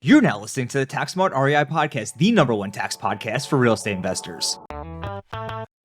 You're now listening to the Tax Smart REI podcast, the number one tax podcast for real estate investors.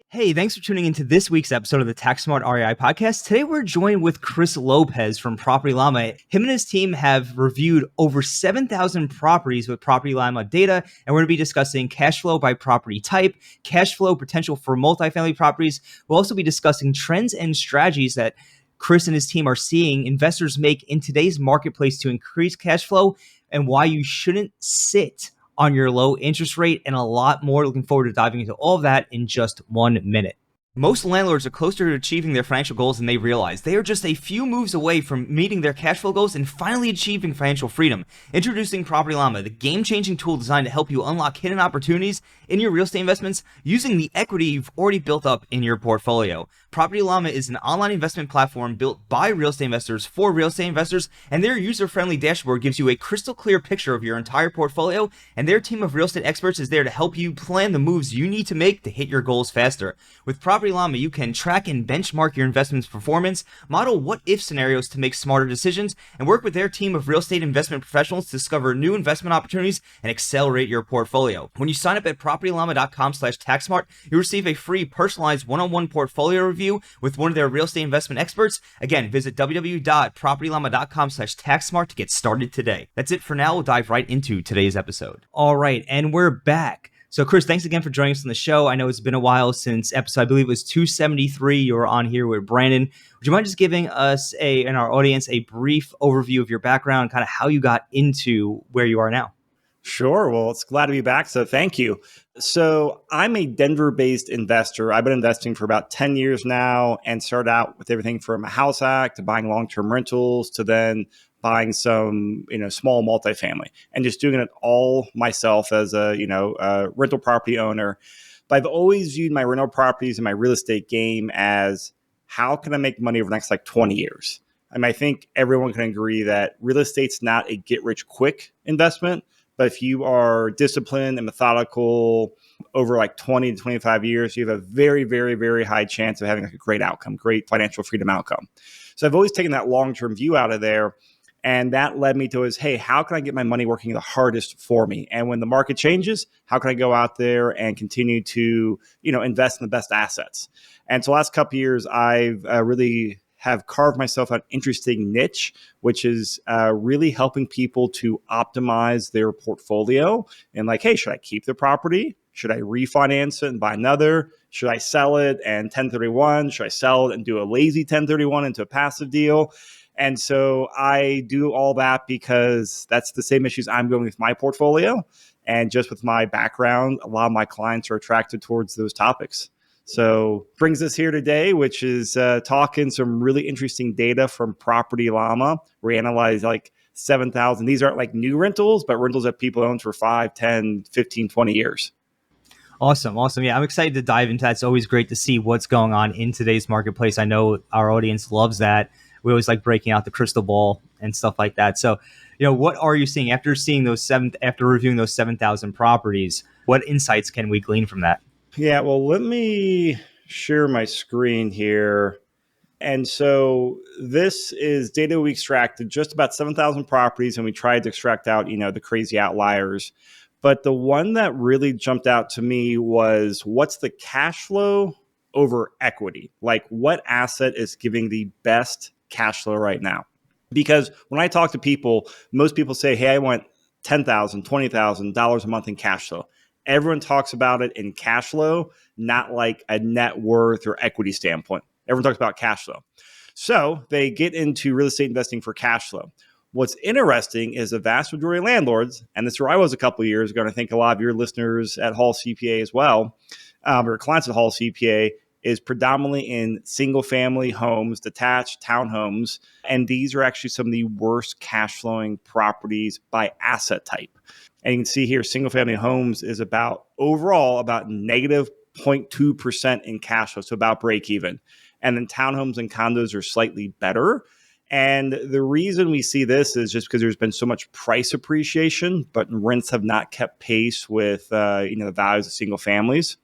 Hey, thanks for tuning into this week's episode of the Tax Smart REI podcast. Today, we're joined with Chris Lopez from Property Llama. Him and his team have reviewed over 7,000 properties with Property Llama data, and we're going to be discussing cash flow by property type, cash flow potential for multifamily properties. We'll also be discussing trends and strategies that Chris and his team are seeing investors make in today's marketplace to increase cash flow, and why you shouldn't sit on your low interest rate, and a lot more. Looking forward to diving into all of that in just 1 minute. Most landlords are closer to achieving their financial goals than they realize. They are just a few moves away from meeting their cash flow goals and finally achieving financial freedom. Introducing Property Llama, the game-changing tool designed to help you unlock hidden opportunities in your real estate investments using the equity you've already built up in your portfolio. Property Llama is an online investment platform built by real estate investors for real estate investors, and their user-friendly dashboard gives you a crystal clear picture of your entire portfolio, and their team of real estate experts is there to help you plan the moves you need to make to hit your goals faster. With Property Llama, you can track and benchmark your investment's performance, model what-if scenarios to make smarter decisions, and work with their team of real estate investment professionals to discover new investment opportunities and accelerate your portfolio. When you sign up at propertyllama.com/taxsmart, you'll receive a free personalized one-on-one portfolio review with one of their real estate investment experts. Again, visit www.propertyllama.com/taxsmart to get started today. That's it for now. We'll dive right into today's episode. All right, and we're back. So Chris, thanks again for joining us on the show. I know it's been a while since episode, I believe it was 273. You were on here with Brandon. Would you mind just giving us and our audience a brief overview of your background, kind of how you got into where you are now? Sure. Well, it's glad to be back. So thank you. So I'm a Denver-based investor. I've been investing for about 10 years now and started out with everything from a house hack to buying long-term rentals to then buying some, small multifamily and just doing it all myself as a rental property owner. But I've always viewed my rental properties and my real estate game as how can I make money over the next 20 years? I think everyone can agree that real estate's not a get-rich-quick investment. But if you are disciplined and methodical over 20 to 25 years, you have a very, very, very high chance of having a great outcome, great financial freedom outcome. So I've always taken that long-term view out of there. And that led me to hey, how can I get my money working the hardest for me? And when the market changes, how can I go out there and continue to, invest in the best assets? And so the last couple of years, I've really have carved myself an interesting niche, which is really helping people to optimize their portfolio. And hey, should I keep the property? Should I refinance it and buy another? Should I sell it and 1031? Should I sell it and do a lazy 1031 into a passive deal? And so I do all that because that's the same issues I'm going with my portfolio. And just with my background, a lot of my clients are attracted towards those topics. So brings us here today, which is talking some really interesting data from Property Llama. We analyze 7,000. These aren't new rentals, but rentals that people own for 5, 10, 15, 20 years. Awesome. Yeah, I'm excited to dive into that. It's always great to see what's going on in today's marketplace. I know our audience loves that. We always like breaking out the crystal ball and stuff like that. So, what are you seeing after reviewing those 7,000 properties? What insights can we glean from that? Yeah, well, let me share my screen here. And so this is data we extracted, just about 7,000 properties, and we tried to extract out, the crazy outliers. But the one that really jumped out to me was what's the cash flow over equity? What asset is giving the best cash flow right now? Because when I talk to people, most people say, hey, I want $10,000, $20,000 a month in cash flow. Everyone talks about it in cash flow, not like a net worth or equity standpoint. Everyone talks about cash flow. So they get into real estate investing for cash flow. What's interesting is the vast majority of landlords, and this is where I was a couple of years ago, and I think a lot of your listeners at Hall CPA as well, or clients at Hall CPA, is predominantly in single-family homes, detached townhomes, and these are actually some of the worst cash-flowing properties by asset type. And you can see here, single-family homes is overall about negative 0.2% in cash flow, so about break even. And then townhomes and condos are slightly better. And the reason we see this is just because there's been so much price appreciation, but rents have not kept pace with the values of single families.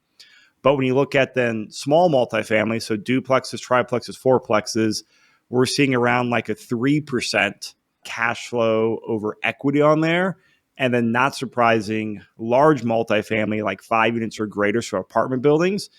But when you look at then small multifamily, so duplexes, triplexes, fourplexes, we're seeing around a 3% cash flow over equity on there. And then not surprising, large multifamily, like 5 units or greater, so apartment buildings,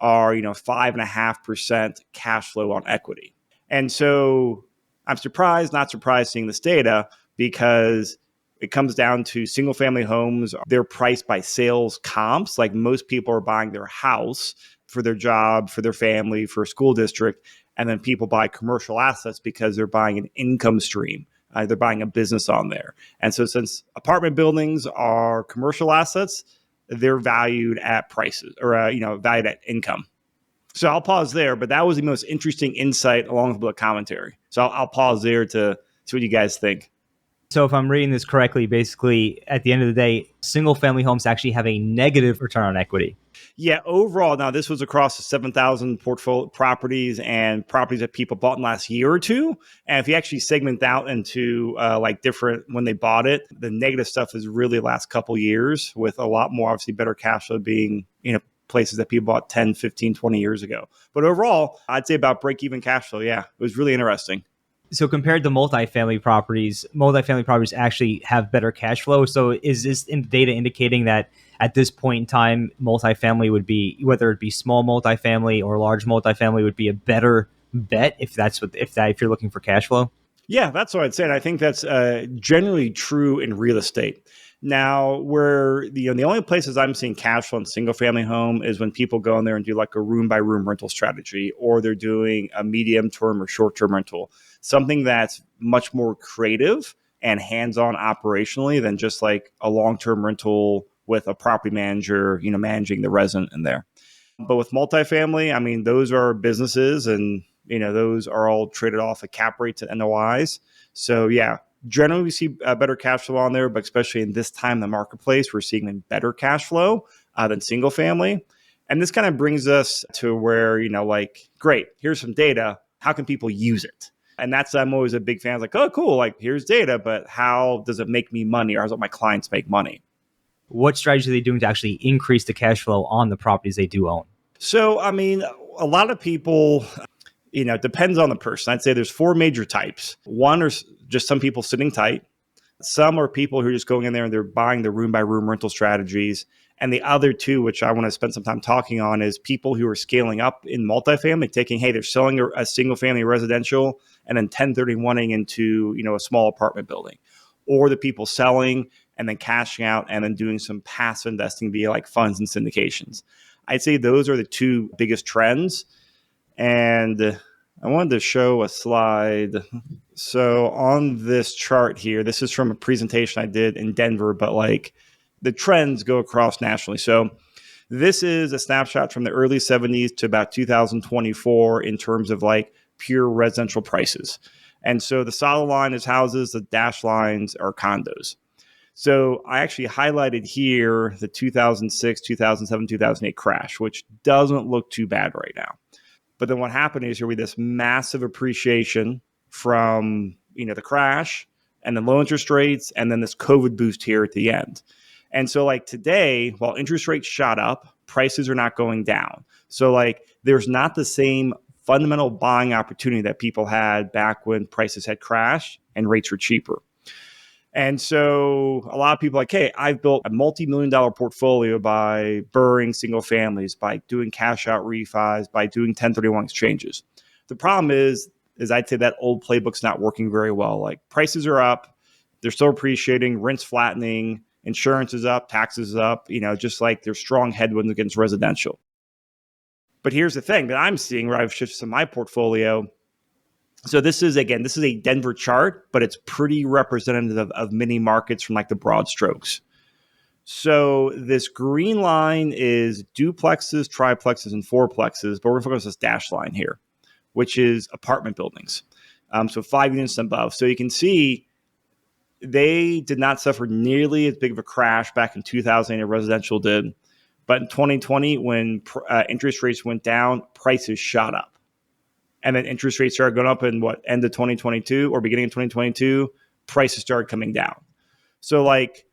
are 5.5% cash flow on equity. And so I'm surprised, not surprised seeing this data, because it comes down to single family homes. They're priced by sales comps. Like most people are buying their house for their job, for their family, for a school district. And then people buy commercial assets because they're buying an income stream. They're buying a business on there. And so since apartment buildings are commercial assets, they're valued at prices or, valued at income. So I'll pause there, but that was the most interesting insight along with the commentary. So I'll pause there to see what you guys think. So if I'm reading this correctly, basically at the end of the day, single family homes actually have a negative return on equity. Yeah, overall, now this was across the 7,000 portfolio properties and properties that people bought in the last year or two. And if you actually segment out into different when they bought it, the negative stuff is really the last couple years, with a lot more obviously better cash flow being, places that people bought 10, 15, 20 years ago. But overall, I'd say about break-even cash flow. Yeah, it was really interesting. So compared to multifamily properties actually have better cash flow. So is this data indicating that at this point in time, multifamily would be, whether it be small multifamily or large multifamily, would be a better bet if you're looking for cash flow? Yeah, that's what I'd say. And I think that's generally true in real estate. Now, where the only places I'm seeing cash flow in single family home is when people go in there and do like a room by room rental strategy, or they're doing a medium term or short term rental, something that's much more creative and hands on operationally than just like a long term rental with a property manager, managing the resident in there. But with multifamily, I mean, those are businesses, and those are all traded off at cap rates and NOIs. So yeah, generally we see better cash flow on there, but especially in this time in the marketplace, we're seeing better cash flow than single family. And this kind of brings us to where, great, here's some data. How can people use it? And that's, I'm always a big fan of like, oh, cool, like here's data, but how does it make me money, or how does my clients make money? What strategy are they doing to actually increase the cash flow on the properties they do own? So, I mean, a lot of people, it depends on the person. I'd say there's 4 major types. One are just some people sitting tight. Some are people who are just going in there and they're buying the room by room rental strategies. And the other 2, which I want to spend some time talking on, is people who are scaling up in multifamily, they're selling a single family residential and then 1031ing into, a small apartment building, or the people selling and then cashing out and then doing some passive investing via like funds and syndications. I'd say those are the 2 biggest trends. And I wanted to show a slide. So on this chart here, this is from a presentation I did in Denver, but like the trends go across nationally. So this is a snapshot from the early 70s to about 2024 in terms of like pure residential prices. And so the solid line is houses, the dashed lines are condos. So I actually highlighted here the 2006, 2007, 2008 crash, which doesn't look too bad right now. But then what happened is we had this massive appreciation from, the crash, and then low interest rates, and then this COVID boost here at the end. And so like today, while interest rates shot up, prices are not going down. So like there's not the same fundamental buying opportunity that people had back when prices had crashed and rates were cheaper. And so a lot of people are like, hey, I've built a multi-million-dollar portfolio by burring single families, by doing cash out refis, by doing 1031 exchanges. The problem is I'd say that old playbook's not working very well. Like prices are up, they're still appreciating, rent's flattening, insurance is up, taxes is up, just like there's strong headwinds against residential. But here's the thing that I'm seeing where I've shifted to my portfolio. So this is a Denver chart, but it's pretty representative of many markets from like the broad strokes. So this green line is duplexes, triplexes, and fourplexes, but we're going to focus on this dashed line here, which is apartment buildings. So 5 units and above. So you can see they did not suffer nearly as big of a crash back in 2008 as residential did. But in 2020, when interest rates went down, prices shot up. And then interest rates started going up in end of 2022 or beginning of 2022, prices started coming down. So like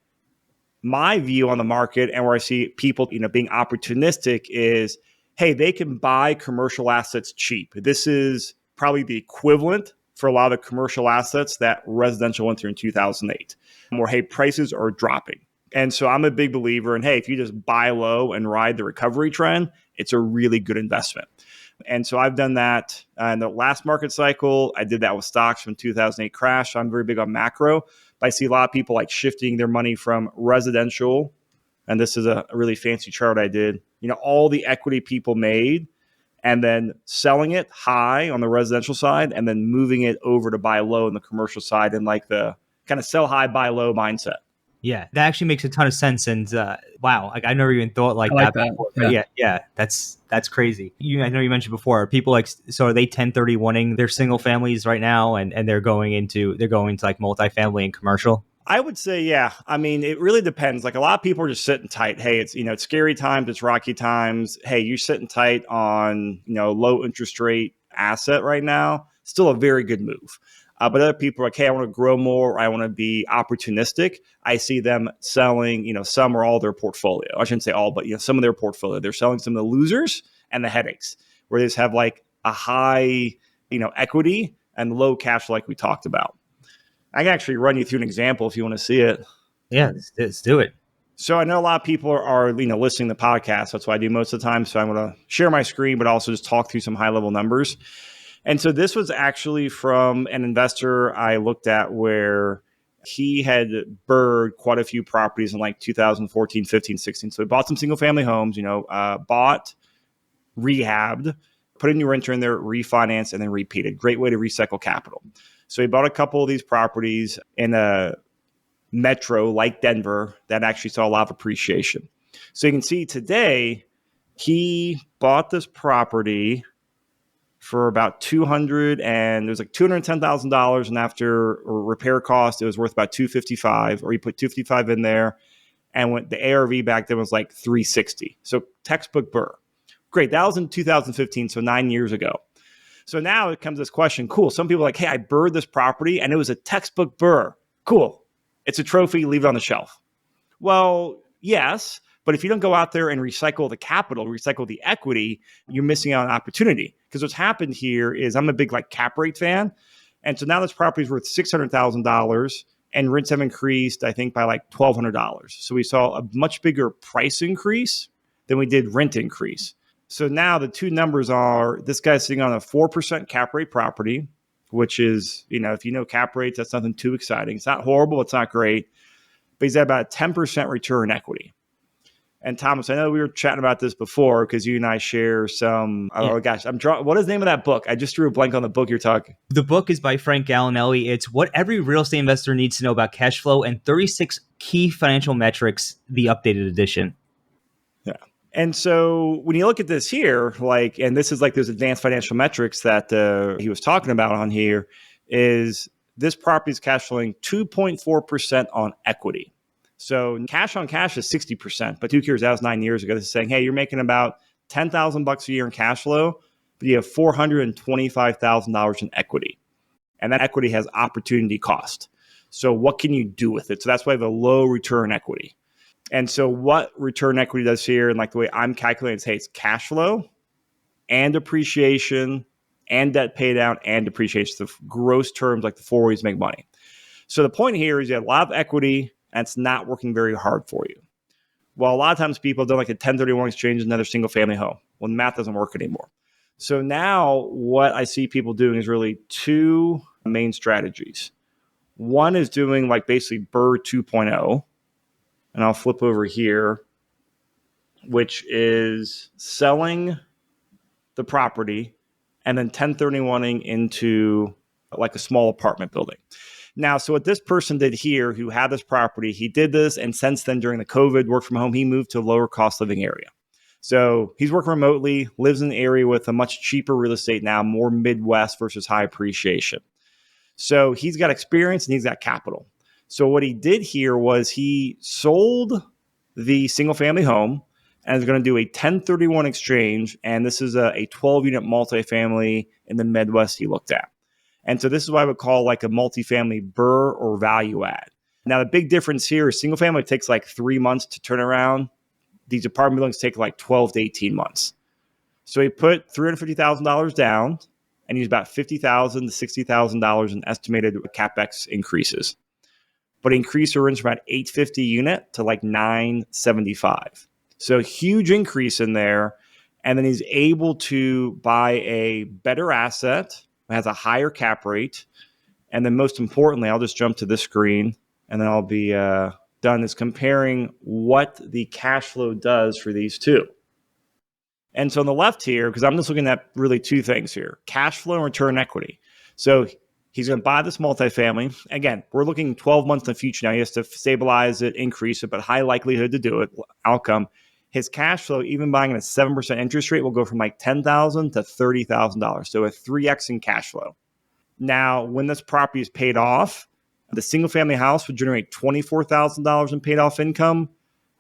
my view on the market and where I see people, being opportunistic is, hey, they can buy commercial assets cheap. This is probably the equivalent for a lot of the commercial assets that residential went through in 2008, where, hey, prices are dropping. And so I'm a big believer in, hey, if you just buy low and ride the recovery trend, it's a really good investment. And so I've done that in the last market cycle. I did that with stocks from 2008 crash. So I'm very big on macro. But I see a lot of people like shifting their money from residential. And this is a really fancy chart I did. All the equity people made and then selling it high on the residential side and then moving it over to buy low on the commercial side in like the kind of sell high, buy low mindset. Yeah, that actually makes a ton of sense. And wow, like I never even thought like that before. Yeah, that's crazy. I know you mentioned before, people so are they 1031ing their single families right now, and they're going into like multifamily and commercial? I would say, yeah. I mean, it really depends. Like a lot of people are just sitting tight. Hey, it's it's scary times, it's rocky times. Hey, you're sitting tight on low interest rate asset right now. Still a very good move. But other people are like, hey, I want to grow more. I want to be opportunistic. I see them selling, some or all their portfolio. I shouldn't say all, but some of their portfolio. They're selling some of the losers and the headaches, where they just have like a high, equity and low cash, like we talked about. I can actually run you through an example if you want to see it. Yeah, let's do it. So I know a lot of people are listening to the podcast. That's what I do most of the time. So I'm going to share my screen, but also just talk through some high level numbers. And so this was actually from an investor I looked at where he had BRRR'd quite a few properties in like 2014, 15, 16. So he bought some single family homes, bought, rehabbed, put a new renter in there, refinanced, and then repeated. Great way to recycle capital. So he bought a couple of these properties in a metro like Denver that actually saw a lot of appreciation. So you can see today he bought this property for about $210,000, and after repair cost, it was worth about $255,000, or he put $255,000 in there, and when the ARV back then was like $360,000. So textbook BRRRR. Great. That was in 2015, so 9 years ago. So now it comes this question. Cool. Some people are like, hey, I BRRR'd this property and it was a textbook BRRRR. Cool. It's a trophy. Leave it on the shelf. Well, yes. But if you don't go out there and recycle the capital, recycle the equity, you're missing out on opportunity. Because what's happened here is I'm a big cap rate fan. And so now this property is worth $600,000 and rents have increased, I think, by like $1,200. So we saw a much bigger price increase than we did rent increase. So now the two numbers are, this guy's sitting on a 4% cap rate property, which is, if you know cap rates, that's nothing too exciting. It's not horrible. It's not great. But he's at about a 10% return equity. And Thomas, I know we were chatting about this before because you and I share some, oh gosh, what is the name of that book? I just drew a blank on the book you're talking. The book is by Frank Gallinelli. It's What Every Real Estate Investor Needs to Know About Cash Flow and 36 Key Financial Metrics, the updated edition. Yeah. And so when you look at this here, and this is like those advanced financial metrics that he was talking about on here, is this property is cash flowing 2.4% on equity. So cash on cash is 60%, but who cares? That was 9 years ago. This is saying, hey, you're making about $10,000 a year in cash flow, but you have $425,000 in equity. And that equity has opportunity cost. So what can you do with it? So that's why we have a low return equity. And so what return equity does here, and like the way I'm calculating is, hey, it's cash flow and appreciation and debt pay down and depreciation. The gross terms, like the four ways to make money. So the point here is you have a lot of equity and it's not working very hard for you. Well, a lot of times people have done like a 1031 exchange another single family home. Well, the math doesn't work anymore. So now what I see people doing is really two main strategies. One is doing like basically BRRRR 2.0. And I'll flip over here, which is selling the property and then 1031ing into like a small apartment building. Now, so what this person did here, who had this property, he did this. And since then, during the COVID work from home, he moved to a lower cost living area. So he's working remotely, lives in an area with a much cheaper real estate now, more Midwest versus high appreciation. So he's got experience and he's got capital. So what he did here was he sold the single family home and is going to do a 1031 exchange. And this is a 12-unit multifamily in the Midwest he looked at. And so this is what I would call like a multifamily BRRRR or value add. Now, the big difference here is single family takes like 3 months to turn around. These apartment buildings take like 12 to 18 months. So he put $350,000 down and use about $50,000 to $60,000 in estimated CapEx increases. But increase her rents from about $850 unit to like $975. So huge increase in there. And then he's able to buy a better asset, has a higher cap rate. And then most importantly, I'll just jump to this screen and then I'll be done, is comparing what the cash flow does for these two. And so on the left here, because I'm just looking at really two things here, cash flow and return on equity. So he's going to buy this multifamily. Again, we're looking 12 months in the future now. He has to stabilize it, increase it, but high likelihood to do it. Outcome, his cash flow, even buying at a 7% interest rate, will go from like $10,000 to $30,000. So a 3x in cash flow. Now, when this property is paid off, the single family house would generate $24,000 in paid off income.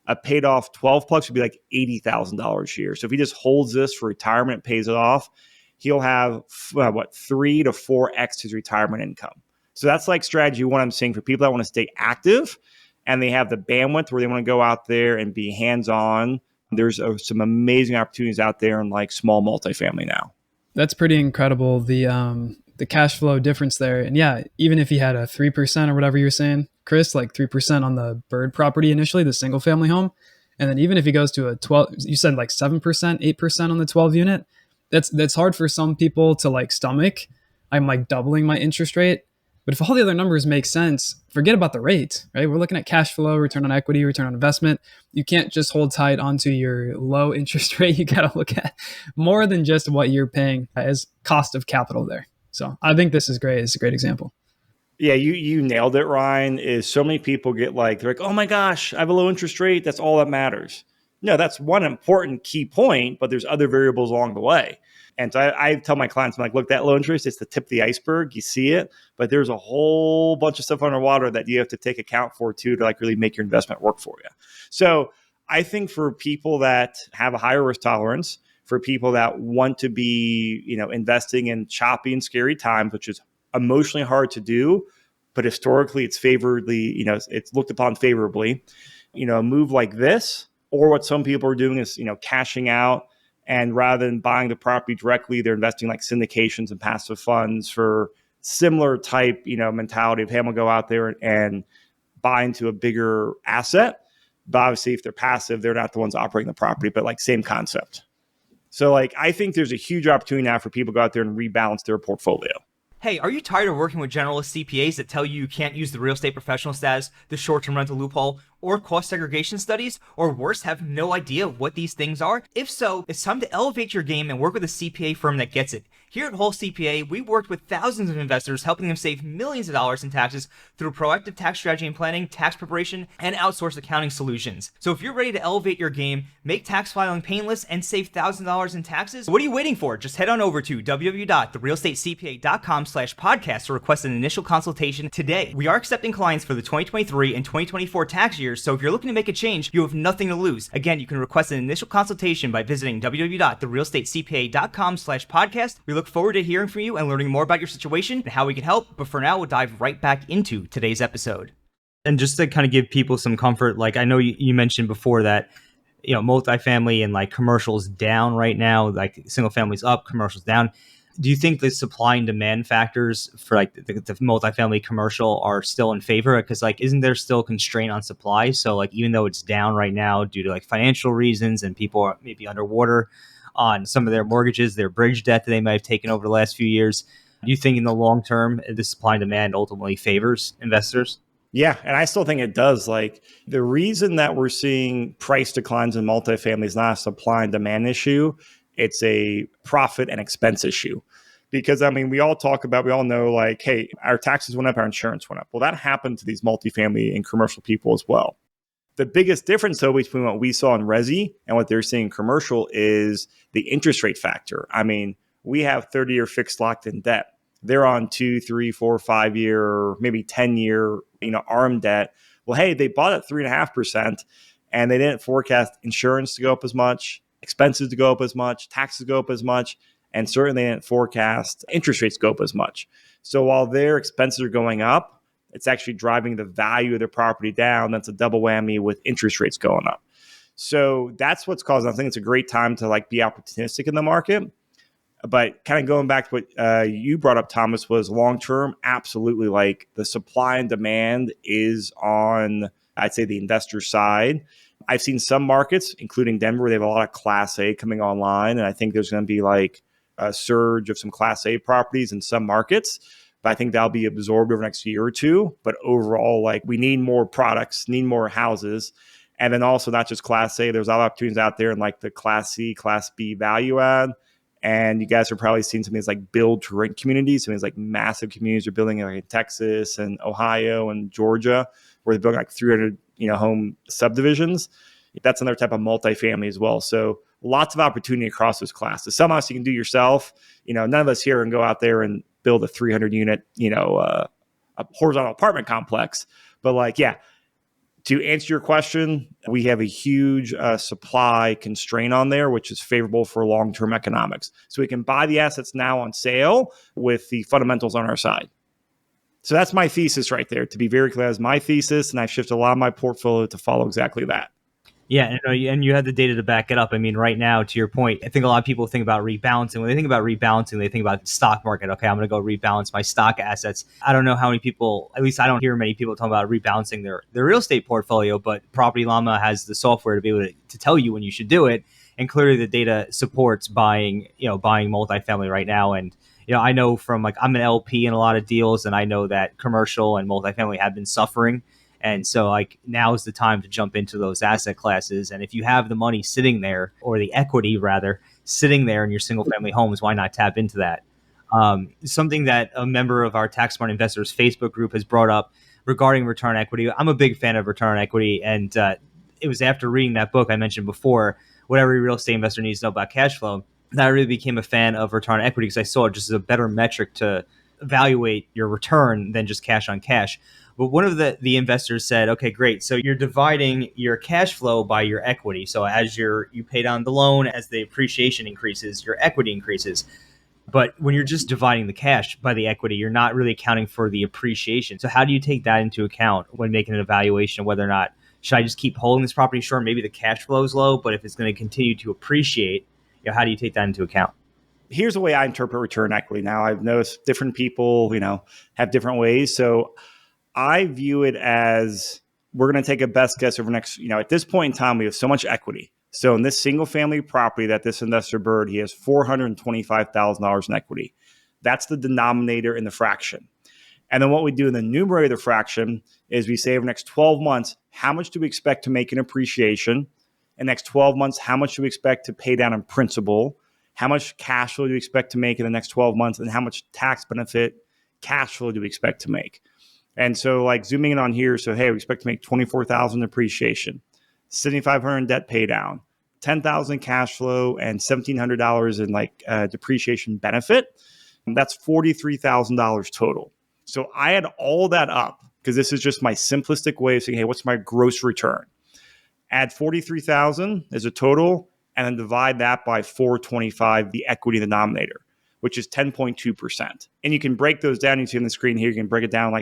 A paid off 12 plus would be like $80,000 a year. So if he just holds this for retirement, pays it off, he'll have 3 to 4x his retirement income. So that's like strategy one I'm saying for people that want to stay active and they have the bandwidth where they want to go out there and be hands-on. There's some amazing opportunities out there in like small multifamily now. That's pretty incredible. The cash flow difference there. And yeah, even if he had a 3% or whatever you were saying, Chris, like 3% on the bird property initially, the single family home. And then even if he goes to a 12, you said like 7%, 8% on the 12 unit, that's hard for some people to like stomach. I'm like doubling my interest rate. But if all the other numbers make sense, forget about the rate, right? We're looking at cash flow, return on equity, return on investment. You can't just hold tight onto your low interest rate. You got to look at more than just what you're paying as cost of capital there. So I think this is great. It's a great example. Yeah, you nailed it, Ryan. Is so many people get like, they're like, oh my gosh, I have a low interest rate. That's all that matters. No, that's one important key point, but there's other variables along the way. And so I tell my clients, I'm like, look, that low interest, it's the tip of the iceberg. You see it, but there's a whole bunch of stuff underwater that you have to take account for too, to like really make your investment work for you. So I think for people that have a higher risk tolerance, for people that want to be, investing in choppy and scary times, which is emotionally hard to do, but historically it's it's looked upon favorably, a move like this, or what some people are doing is, cashing out, and rather than buying the property directly, they're investing like syndications and passive funds for similar type, mentality of, hey, I'm gonna go out there and buy into a bigger asset. But obviously if they're passive, they're not the ones operating the property, but like same concept. So like, I think there's a huge opportunity now for people to go out there and rebalance their portfolio. Hey, are you tired of working with generalist CPAs that tell you can't use the real estate professional status, the short-term rental loophole, or cost segregation studies, or worse, have no idea what these things are? If so, it's time to elevate your game and work with a CPA firm that gets it. Here at Hall CPA, we worked with thousands of investors, helping them save millions of dollars in taxes through proactive tax strategy and planning, tax preparation, and outsourced accounting solutions. So if you're ready to elevate your game, make tax filing painless, and save thousands of dollars in taxes, what are you waiting for? Just head on over to www.therealestatecpa.com/podcast to request an initial consultation today. We are accepting clients for the 2023 and 2024 tax years, so if you're looking to make a change, you have nothing to lose. Again, you can request an initial consultation by visiting www.therealestatecpa.com/podcast. We look forward to hearing from you and learning more about your situation and how we can help. But for now, we'll dive right back into today's episode. And just to kind of give people some comfort, like I know you mentioned before that, multifamily and like commercials down right now, like single families up, commercials down. Do you think the supply and demand factors for like the multifamily commercial are still in favor? Because like, isn't there still constraint on supply? So like, even though it's down right now due to like financial reasons and people are maybe underwater on some of their mortgages, their bridge debt that they might have taken over the last few years, do you think in the long term, the supply and demand ultimately favors investors? Yeah, and I still think it does. Like the reason that we're seeing price declines in multifamily is not a supply and demand issue. It's a profit and expense issue. Because we all know like, hey, our taxes went up, our insurance went up. Well, that happened to these multifamily and commercial people as well. The biggest difference, though, between what we saw in resi and what they're seeing in commercial is the interest rate factor. We have 30-year fixed locked-in debt. They're on 2, 3, 4, 5-year, maybe 10-year, ARM debt. Well, hey, they bought at 3.5%, and they didn't forecast insurance to go up as much, expenses to go up as much, taxes to go up as much, and certainly they didn't forecast interest rates to go up as much. So while their expenses are going up, it's actually driving the value of their property down. That's a double whammy with interest rates going up. So that's what's causing. I think it's a great time to like be opportunistic in the market. But kind of going back to what you brought up, Thomas, was long-term, absolutely. Like the supply and demand is on, I'd say, the investor side. I've seen some markets, including Denver, where they have a lot of Class A coming online. And I think there's going to be like a surge of some Class A properties in some markets. But I think that'll be absorbed over the next year or two. But overall, like we need more products, need more houses. And then also not just Class A, there's other opportunities out there in like the Class C, Class B value add. And you guys are probably seeing some of these like build to rent communities. Some of these like massive communities are building like in Texas and Ohio and Georgia, where they're building like 300 home subdivisions. That's another type of multifamily as well. So lots of opportunity across those classes. Some of us you can do yourself. None of us here can go out there and build a 300 unit, a horizontal apartment complex. But like, yeah, to answer your question, we have a huge supply constraint on there, which is favorable for long-term economics. So we can buy the assets now on sale with the fundamentals on our side. So that's my thesis right there. To be very clear, that's my thesis, and I've shifted a lot of my portfolio to follow exactly that. Yeah, and you had the data to back it up. I mean, right now, to your point, I think a lot of people think about rebalancing. When they think about rebalancing, they think about the stock market. Okay, I'm going to go rebalance my stock assets. I don't know how many people, at least I don't hear many people talk about rebalancing their real estate portfolio, but Property Llama has the software to be able to tell you when you should do it. And clearly the data supports buying multifamily right now. And I know from I'm an LP in a lot of deals, and I know that commercial and multifamily have been suffering. And so now is the time to jump into those asset classes. And if you have the money sitting there, or the equity rather, sitting there in your single family homes, why not tap into that? Something that a member of our Tax Smart Investors Facebook group has brought up regarding return on equity. I'm a big fan of return on equity. And it was after reading that book I mentioned before, What Every Real Estate Investor Needs to Know About Cashflow, that I really became a fan of return on equity, because I saw it just as a better metric to evaluate your return than just cash on cash. But one of the investors said, okay, great. So you're dividing your cash flow by your equity. So as you pay down the loan, as the appreciation increases, your equity increases. But when you're just dividing the cash by the equity, you're not really accounting for the appreciation. So how do you take that into account when making an evaluation of whether or not, should I just keep holding this property? Sure, maybe the cash flow is low, but if it's going to continue to appreciate, how do you take that into account? Here's the way I interpret return equity. Now, I've noticed different people, have different ways. So I view it as we're going to take a best guess over next, at this point in time, we have so much equity. So in this single family property that this investor bird, he has $425,000 in equity. That's the denominator in the fraction. And then what we do in the numerator of the fraction is we say over the next 12 months, how much do we expect to make in appreciation? In the next 12 months, how much do we expect to pay down in principal? How much cash flow do we expect to make in the next 12 months? And how much tax benefit cash flow do we expect to make? And so zooming in on here, so hey, we expect to make $24,000 in appreciation, $7,500 in debt pay down, $10,000 cash flow, and $1,700 in depreciation benefit. And that's $43,000 total. So I add all that up, because this is just my simplistic way of saying, hey, what's my gross return? Add 43,000 as a total, and then divide that by 425, the equity denominator, which is 10.2%. And you can break those down. You see on the screen here, you can break it down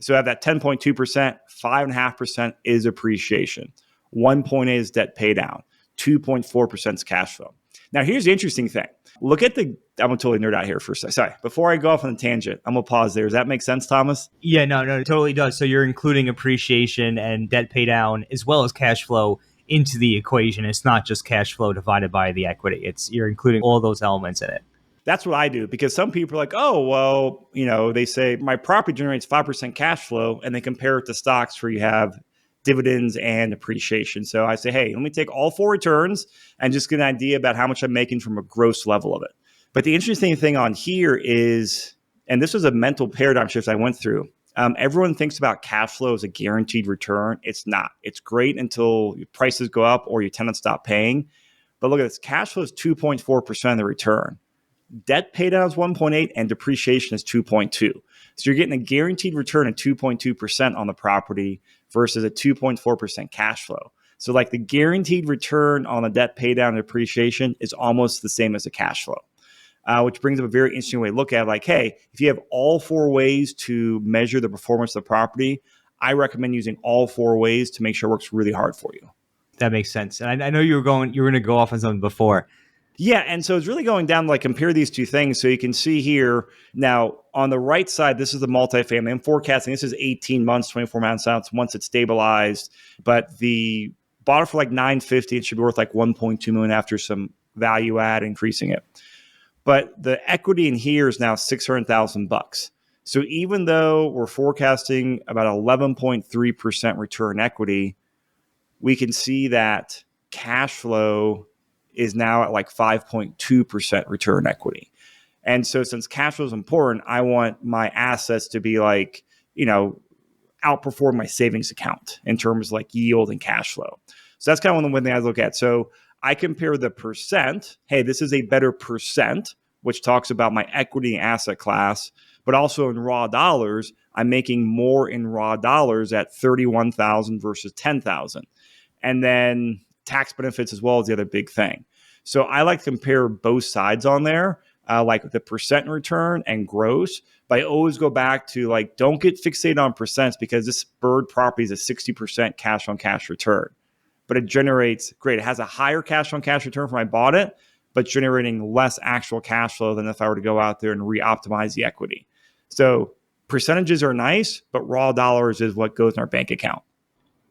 so I have that 10.2%, 5.5% is appreciation, 1.8 is debt pay down, 2.4% is cash flow. Now, here's the interesting thing. Look at I'm going to totally nerd out here for a second. Sorry, before I go off on a tangent, I'm going to pause there. Does that make sense, Thomas? Yeah, no, it totally does. So you're including appreciation and debt pay down as well as cash flow into the equation. It's not just cash flow divided by the equity. You're including all those elements in it. That's what I do, because some people are like, oh, well, they say my property generates 5% cash flow, and they compare it to stocks where you have dividends and appreciation. So I say, hey, let me take all four returns and just get an idea about how much I'm making from a gross level of it. But the interesting thing on here is, and this was a mental paradigm shift I went through. Everyone thinks about cash flow as a guaranteed return. It's not. It's great until prices go up or your tenants stop paying. But look at this. Cash flow is 2.4% of the return. Debt pay down is 1.8 and depreciation is 2.2. So you're getting a guaranteed return of 2.2% on the property versus a 2.4% cash flow. So the guaranteed return on the debt pay down and depreciation is almost the same as a cash flow, which brings up a very interesting way to look at it. Hey, if you have all four ways to measure the performance of the property, I recommend using all four ways to make sure it works really hard for you. That makes sense. And I know you were going to go off on something before. Yeah. And so it's really going down to like compare these two things. So you can see here now on the right side, this is the multifamily. I'm forecasting this is 18 months, 24 months out once it's stabilized. But the bought it for like 950. It should be worth like 1.2 million after some value add increasing it. But the equity in here is now $600,000. So even though we're forecasting about 11.3% return equity, we can see that cash flow is now at like 5.2% return equity. And so since cash flow is important, I want my assets to be like, outperform my savings account in terms of like yield and cash flow. So that's kind of one thing I look at. So I compare the percent. Hey, this is a better percent, which talks about my equity asset class, but also in raw dollars, I'm making more in raw dollars at 31,000 versus 10,000. And then tax benefits as well is the other big thing. So I like to compare both sides on there, like the percent return and gross. But I always go back to like, don't get fixated on percents because this bird property is a 60% cash on cash return. But it generates, great, it has a higher cash on cash return from I bought it, but generating less actual cash flow than if I were to go out there and re-optimize the equity. So percentages are nice, but raw dollars is what goes in our bank account.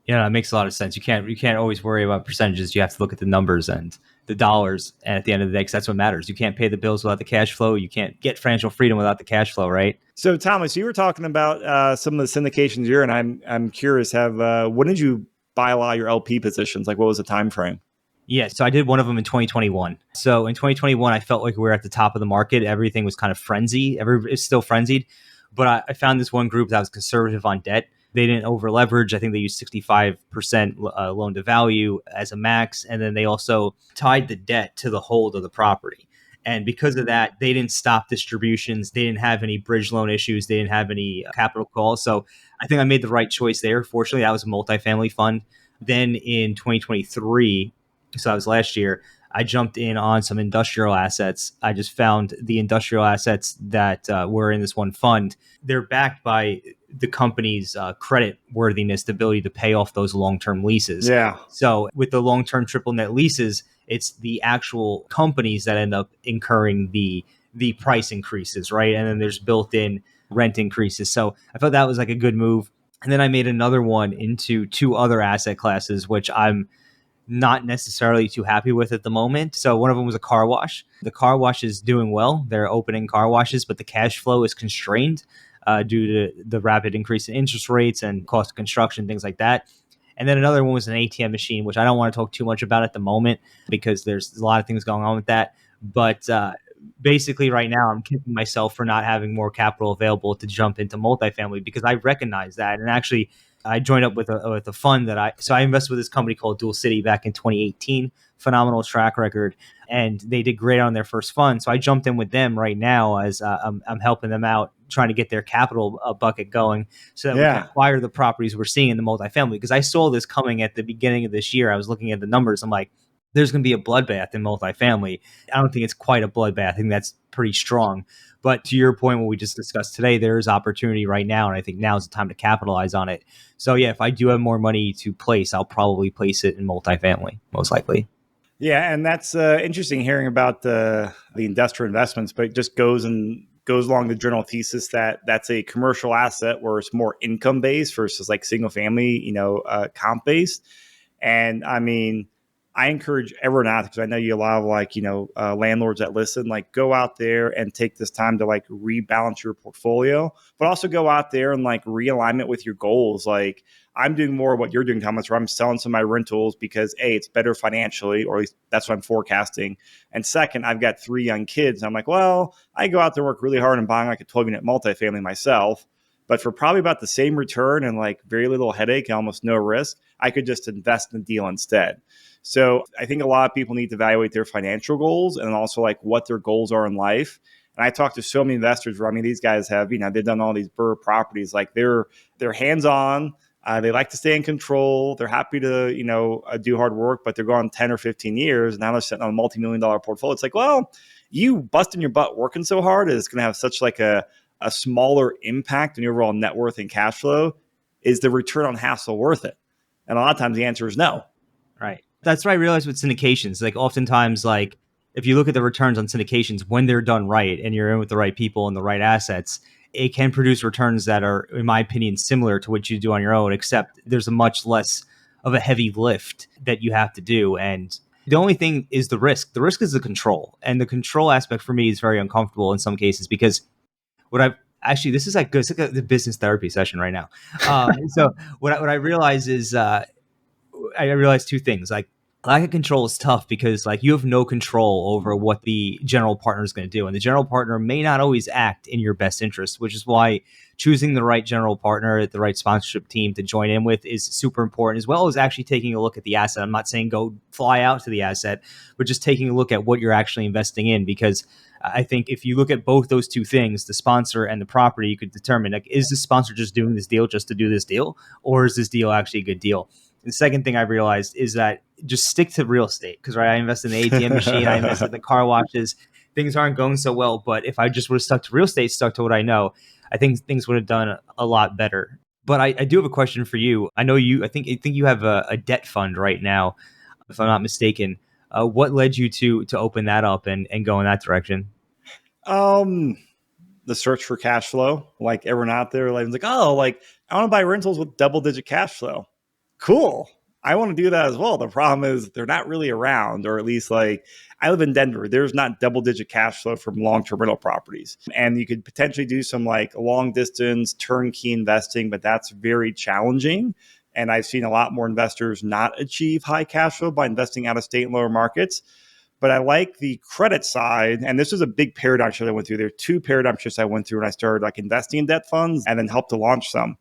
Yeah, that makes a lot of sense. You can't always worry about percentages. You have to look at the numbers and the dollars. And at the end of the day, because that's what matters. You can't pay the bills without the cash flow. You can't get financial freedom without the cash flow, right? So Thomas, you were talking about some of the syndications here, and I'm curious. When did you buy a lot of your LP positions? Like, what was the time frame? Yeah, so I did one of them in 2021. So in 2021, I felt like we were at the top of the market. Everything was kind of frenzy. It's still frenzied. But I found this one group that was conservative on debt. They didn't over leverage. I think they used 65% loan to value as a max. And then they also tied the debt to the hold of the property. And because of that, they didn't stop distributions. They didn't have any bridge loan issues. They didn't have any capital calls. So I think I made the right choice there. Fortunately, that was a multifamily fund. Then in 2023, so that was last year, I jumped in on some industrial assets. I just found the industrial assets that were in this one fund. They're backed by the company's credit worthiness, the ability to pay off those long-term leases. Yeah. So with the long-term triple net leases, it's the actual companies that end up incurring the price increases, right? And then there's built-in rent increases. So I thought that was like a good move. And then I made another one into two other asset classes, which I'm not necessarily too happy with at the moment. So one of them was a car wash. The car wash is doing well. They're opening car washes, but the cash flow is constrained due to the rapid increase in interest rates and cost of construction, things like that. And then another one was an ATM machine, which I don't want to talk too much about at the moment because there's a lot of things going on with that. But basically right now I'm kicking myself for not having more capital available to jump into multifamily because I recognize that. And actually, I joined up with a fund that I invested with this company called Dual City back in 2018. Phenomenal track record, and they did great on their first fund. So I jumped in with them right now as I'm helping them out, trying to get their capital bucket going so that we can acquire the properties we're seeing in the multifamily. Because I saw this coming at the beginning of this year. I was looking at the numbers. I'm like, there's going to be a bloodbath in multifamily. I don't think it's quite a bloodbath. I think that's pretty strong. But to your point, what we just discussed today, there is opportunity right now. And I think now is the time to capitalize on it. So yeah, if I do have more money to place, I'll probably place it in multifamily, most likely. Yeah. And that's interesting hearing about the industrial investments, but it just goes along the general thesis that that's a commercial asset where it's more income based versus like single family, comp based. And I mean, I encourage everyone out because I know you a lot of landlords that listen, like go out there and take this time to like rebalance your portfolio, but also go out there and like realign it with your goals. Like I'm doing more of what you're doing, Thomas, where I'm selling some of my rentals because A, it's better financially, or at least that's what I'm forecasting. And second, I've got 3 young kids. I'm like, well, I go out there and work really hard and buying like a 12-unit multifamily myself. But for probably about the same return and like very little headache and almost no risk, I could just invest in the deal instead. So I think a lot of people need to evaluate their financial goals and also like what their goals are in life. And I talk to so many investors where, I mean, these guys have, they've done all these BRRRR properties, like they're hands-on. They like to stay in control. They're happy to, do hard work, but they're going 10 or 15 years. And now they're sitting on a multi-million-dollar portfolio. It's like, well, you busting your butt working so hard is going to have such like a smaller impact on your overall net worth and cash flow. Is the return on hassle worth it? And a lot of times the answer is no. Right. That's what I realized with syndications. Like oftentimes, like if you look at the returns on syndications, when they're done right and you're in with the right people and the right assets, it can produce returns that are, in my opinion, similar to what you do on your own, except there's a much less of a heavy lift that you have to do. And the only thing is the risk. The risk is the control. And the control aspect for me is very uncomfortable in some cases, because what I've actually, this is like good. It's like the business therapy session right now. So what I realize is, I realized two things. Like, lack of control is tough because like you have no control over what the general partner is going to do, and the general partner may not always act in your best interest, which is why choosing the right general partner, the right sponsorship team to join in with is super important, as well as actually taking a look at the asset. I'm not saying go fly out to the asset, but just taking a look at what you're actually investing in, because I think if you look at both those two things, the sponsor and the property, you could determine, like, is the sponsor just doing this deal just to do this deal, or is this deal actually a good deal? The second thing I realized is that just stick to real estate, because right, I invest in the ATM machine, I invest in the car washes. Things aren't going so well, but if I just would have stuck to real estate, stuck to what I know, I think things would have done a lot better. But I do have a question for you. I know you. I think you have a debt fund right now, if I'm not mistaken. What led you to open that up and go in that direction? Um, the search for cash flow. Like everyone out there, like, oh, like I want to buy rentals with double digit cash flow. Cool. I want to do that as well. The problem is they're not really around, or at least like I live in Denver. There's not double digit cash flow from long-term rental properties. And you could potentially do some like long distance turnkey investing, but that's very challenging. And I've seen a lot more investors not achieve high cash flow by investing out of state and lower markets. But I like the credit side. And this is a big paradigm shift I went through. There are two paradigm shifts I went through when I started like investing in debt funds and then helped to launch some.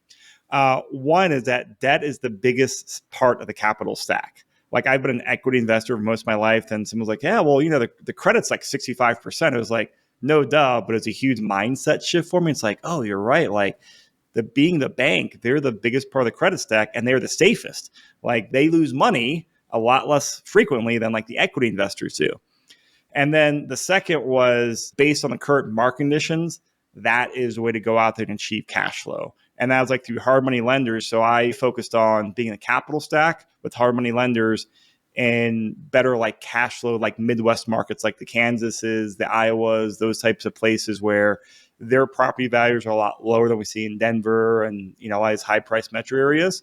One is that debt is the biggest part of the capital stack. Like I've been an equity investor for most of my life. And someone's like, yeah, well, the credit's like 65%. It was like, no, duh, but it's a huge mindset shift for me. It's like, oh, you're right. Like being the bank, they're the biggest part of the credit stack and they're the safest. Like they lose money a lot less frequently than like the equity investors do. And then the second was based on the current market conditions, that is the way to go out there and achieve cash flow. And that was like through hard money lenders. So I focused on being a capital stack with hard money lenders and better like cash flow, like Midwest markets, like the Kansases, the Iowas, those types of places where their property values are a lot lower than we see in Denver and, all these high price metro areas.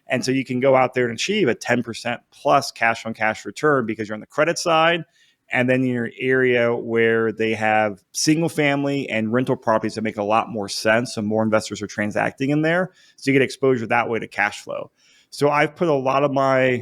And so you can go out there and achieve a 10% plus cash on cash return because you're on the credit side. And then in your area where they have single family and rental properties that make a lot more sense. So more investors are transacting in there. So you get exposure that way to cash flow. So I've rebalanced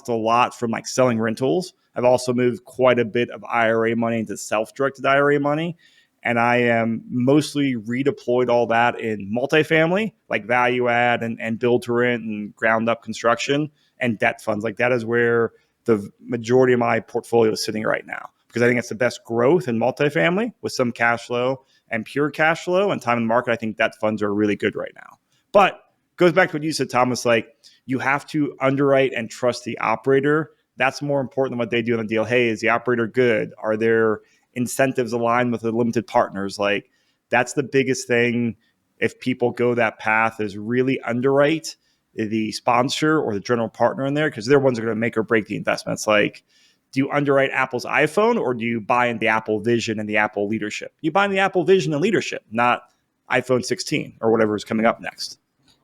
a lot from like selling rentals. I've also moved quite a bit of IRA money into self-directed IRA money. And I am mostly redeployed all that in multifamily, like value add and build to rent and ground up construction and debt funds. Like that is where the majority of my portfolio is sitting right now, because I think it's the best growth in multifamily with some cash flow and pure cash flow and time in the market. I think debt funds are really good right now. But goes back to what you said, Thomas, like you have to underwrite and trust the operator. That's more important than what they do in the deal. Hey, is the operator good? Are there incentives aligned with the limited partners? Like that's the biggest thing. If people go that path, is really underwrite the sponsor or the general partner in there, because they're ones that are going to make or break the investments. Like, do you underwrite Apple's iPhone or do you buy in the Apple vision and the Apple leadership? You buy in the Apple vision and leadership, not iPhone 16 or whatever is coming up next.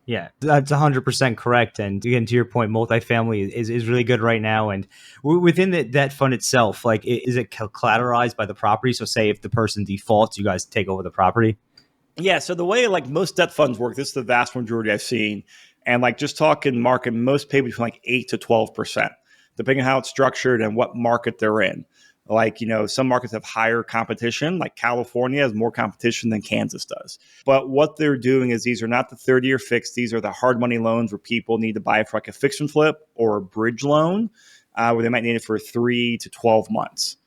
Yeah, that's 100% correct. And again, to your point, multifamily is really good right now. And within that fund itself, like, is it collateralized by the property? So say if the person defaults, you guys take over the property? Yeah, so the way like most debt funds work, this is the vast majority I've seen. And like just talking market, most pay between like 8 to 12%, depending on how it's structured and what market they're in. Like, some markets have higher competition, like California has more competition than Kansas does. But what they're doing is these are not the 30-year fixed. These are the hard money loans where people need to buy it for like a fix and flip or a bridge loan, where they might need it for 3 to 12 months.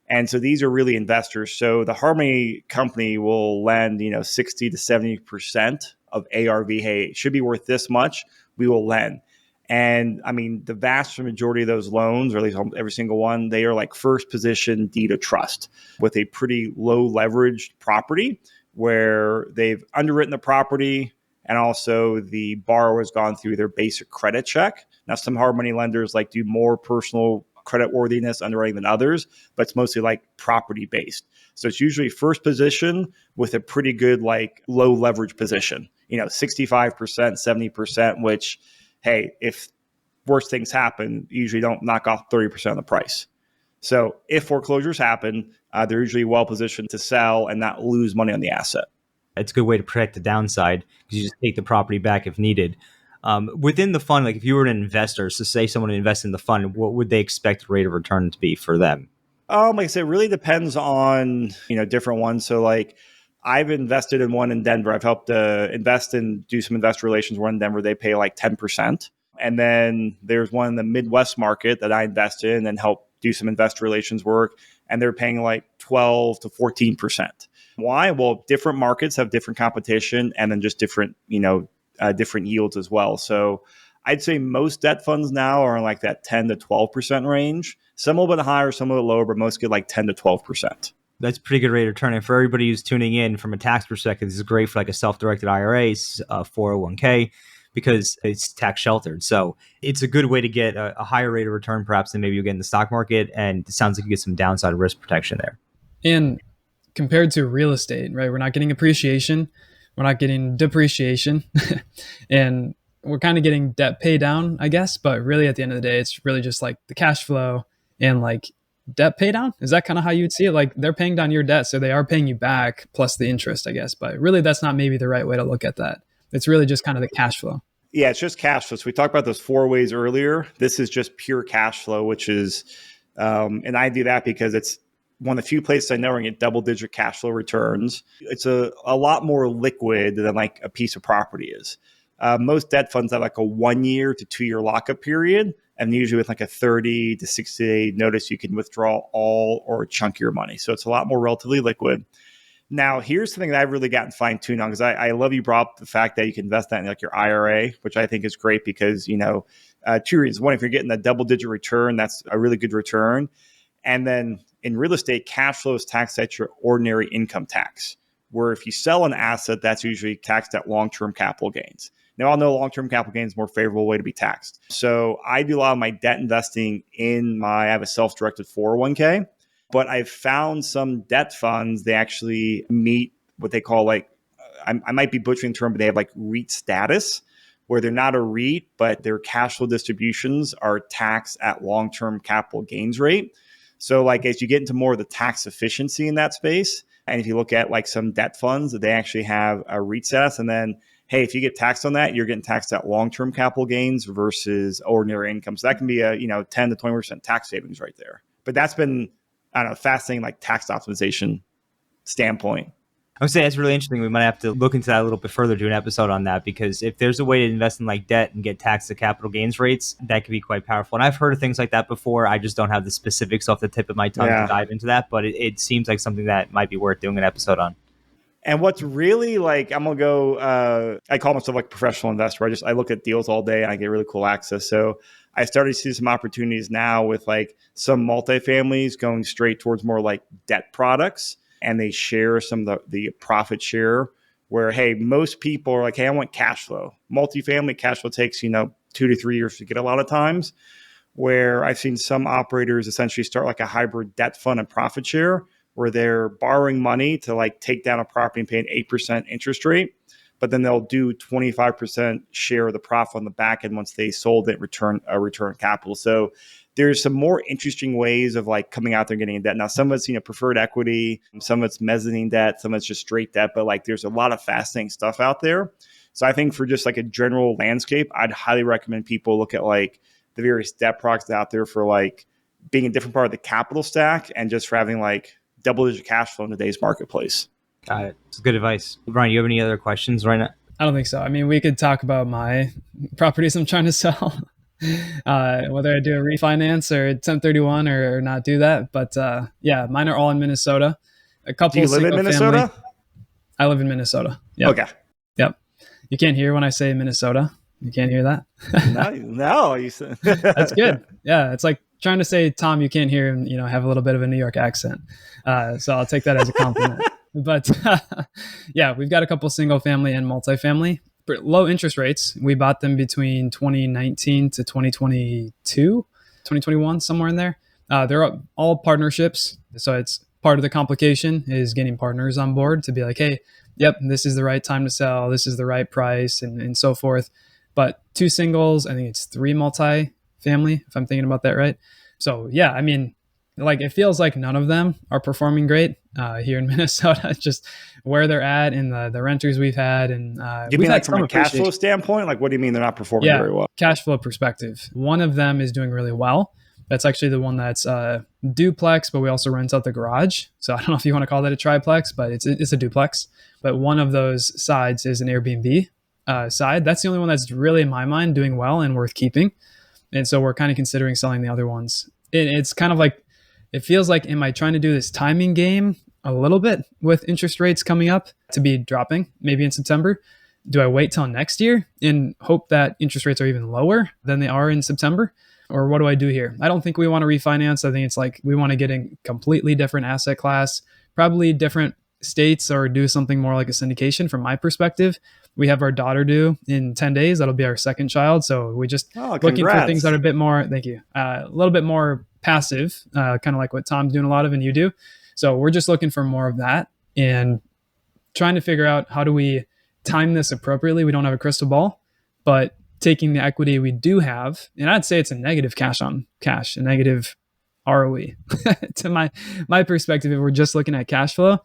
And so these are really investors. So the hard money company will lend, 60 to 70% of ARV. Hey, it should be worth this much. We will lend. And I mean, the vast majority of those loans, or at least every single one, they are like first position deed of trust with a pretty low leveraged property where they've underwritten the property and also the borrower has gone through their basic credit check. Now, some hard money lenders like do more personal creditworthiness underwriting than others, but it's mostly like property based. So it's usually first position with a pretty good like low leverage position, 65%, 70%, which, hey, if worse things happen, you usually don't knock off 30% of the price. So if foreclosures happen, they're usually well positioned to sell and not lose money on the asset. It's a good way to protect the downside because you just take the property back if needed. Within the fund, like if you were an investor, so say someone invested in the fund, what would they expect the rate of return to be for them? Like I said, it really depends on, different ones. So like I've invested in one in Denver. I've helped invest and do some investor relations. One in Denver, they pay like 10%. And then there's one in the Midwest market that I invest in and help do some investor relations work. And they're paying like 12 to 14%. Why? Well, different markets have different competition and then just different, different yields as well. So I'd say most debt funds now are in like that 10 to 12% range. Some a little bit higher, some a little lower, but most get like 10 to 12%. That's a pretty good rate of return. And for everybody who's tuning in from a tax perspective, this is great for like a self-directed IRA, 401k, because it's tax sheltered. So it's a good way to get a higher rate of return perhaps than maybe you get in the stock market. And it sounds like you get some downside risk protection there. And compared to real estate, right? We're not getting appreciation. We're not getting depreciation. And we're kind of getting debt pay down, I guess. But really at the end of the day, it's really just like the cash flow and like debt pay down. Is that kind of how you would see it? Like they're paying down your debt, so they are paying you back plus the interest, I guess. But really that's not maybe the right way to look at that. It's really just kind of the cash flow. Yeah, it's just cash flow. So we talked about those 4 ways earlier. This is just pure cash flow, which is, and I do that because it's one of the few places I know where I get double-digit cash flow returns. It's a lot more liquid than like a piece of property is. Most debt funds have like a 1 year to 2 year lockup period. And usually with like a 30 to 60 day notice, you can withdraw all or a chunk of your money. So it's a lot more relatively liquid. Now, here's something that I've really gotten fine-tuned on because I love you brought up the fact that you can invest that in like your IRA, which I think is great because, 2 reasons. One, if you're getting a double-digit return, that's a really good return. And then in real estate, cash flow is taxed at your ordinary income tax, where if you sell an asset, that's usually taxed at long-term capital gains. Now, I'll know long-term capital gains is a more favorable way to be taxed. So I do a lot of my debt investing I have a self-directed 401k, but I've found some debt funds, they actually meet what they call like, I might be butchering the term, but they have like REIT status, where they're not a REIT, but their cash flow distributions are taxed at long-term capital gains rate. So like as you get into more of the tax efficiency in that space, and if you look at like some debt funds, they actually have a REIT status, and then hey, if you get taxed on that, you're getting taxed at long-term capital gains versus ordinary income. So that can be a 10 to 20% tax savings right there. But that's been, I don't know, fascinating like tax optimization standpoint. I would say that's really interesting. We might have to look into that a little bit further, do an episode on that, because if there's a way to invest in like debt and get taxed at capital gains rates, that could be quite powerful. And I've heard of things like that before. I just don't have the specifics off the tip of my tongue to dive into that, but it seems like something that might be worth doing an episode on. And what's really like, I'm going to go, I call myself like a professional investor. I look at deals all day and I get really cool access. So I started to see some opportunities now with like some multifamilies going straight towards more like debt products. And they share some of the profit share where, hey, most people are like, hey, I want cash flow. Multifamily cash flow takes, 2 to 3 years to get a lot of times, where I've seen some operators essentially start like a hybrid debt fund and profit share where they're borrowing money to like take down a property and pay an 8% interest rate, but then they'll do 25% share of the profit on the back end once they sold it, return capital. So there's some more interesting ways of like coming out there and getting in debt. Now, some of it's, preferred equity, some of it's mezzanine debt, some of it's just straight debt, but like there's a lot of fascinating stuff out there. So I think for just like a general landscape, I'd highly recommend people look at like the various debt products out there for like being a different part of the capital stack and just for having like double-digit cash flow in today's marketplace. Got it. It's good advice. Brian, you have any other questions right now? I don't think so. I mean, we could talk about my properties I'm trying to sell, whether I do a refinance or 1031 or not do that. But yeah, mine are all in Minnesota. A couple. Do you live in Minnesota? I live in Minnesota. Yep. Okay. Yep. You can't hear when I say Minnesota. You can't hear that? No. You said That's good. Yeah. It's like trying to say, Tom, you can't hear him, have a little bit of a New York accent. So I'll take that as a compliment. But yeah, we've got a couple single family and multifamily. Low interest rates. We bought them between 2019 to 2022. 2021, somewhere in there. They're all partnerships. So it's part of the complication is getting partners on board to be like, hey, yep, this is the right time to sell. This is the right price and so forth. But 2 singles, I think it's 3 multi-family, if I'm thinking about that right. So yeah, I mean, like it feels like none of them are performing great here in Minnesota, just where they're at and the renters we've had. And you mean like from a cash flow standpoint? Like what do you mean they're not performing very well? Cash flow perspective. One of them is doing really well. That's actually the one that's duplex, but we also rent out the garage. So I don't know if you want to call that a triplex, but it's a duplex. But one of those sides is an Airbnb side. That's the only one that's really, in my mind, doing well and worth keeping. And so we're kind of considering selling the other ones. It's kind of like, it feels like, am I trying to do this timing game a little bit with interest rates coming up to be dropping maybe in September? Do I wait till next year and hope that interest rates are even lower than they are in September? Or what do I do here? I don't think we want to refinance. I think it's like we want to get in completely different asset class, probably different states, or do something more like a syndication from my perspective. We have our daughter due in 10 days. That'll be our second child. So we just looking for things that are a bit more, thank you, a little bit more passive, kind of like what Tom's doing a lot of and you do. So we're just looking for more of that and trying to figure out how do we time this appropriately. We don't have a crystal ball, but taking the equity we do have, and I'd say it's a negative cash on cash, a negative ROE to my perspective. If we're just looking at cash flow,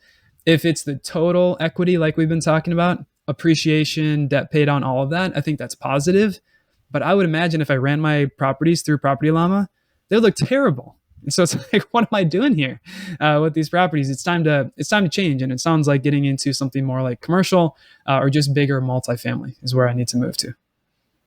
if it's the total equity, like we've been talking about, appreciation, debt paid on, all of that, I think that's positive. But I would imagine if I ran my properties through Property Llama, they would look terrible. And so it's like, what am I doing here with these properties? It's time to change. And it sounds like getting into something more like commercial or just bigger multifamily is where I need to move to.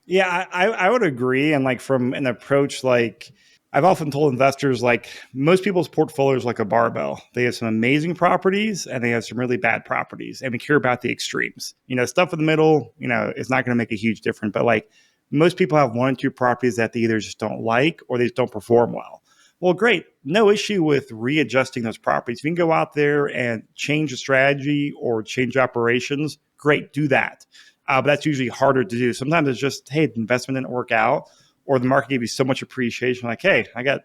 Yeah, I would agree. And like from an approach, like I've often told investors, like most people's portfolio is like a barbell. They have some amazing properties and they have some really bad properties. And we care about the extremes. Stuff in the middle, is not going to make a huge difference. But like most people have 1 or 2 properties that they either just don't like or they just don't perform well. Well, great. No issue with readjusting those properties. If you can go out there and change the strategy or change operations, great, do that. But that's usually harder to do. Sometimes it's just, hey, the investment didn't work out, or the market gave you so much appreciation. Like, hey, I got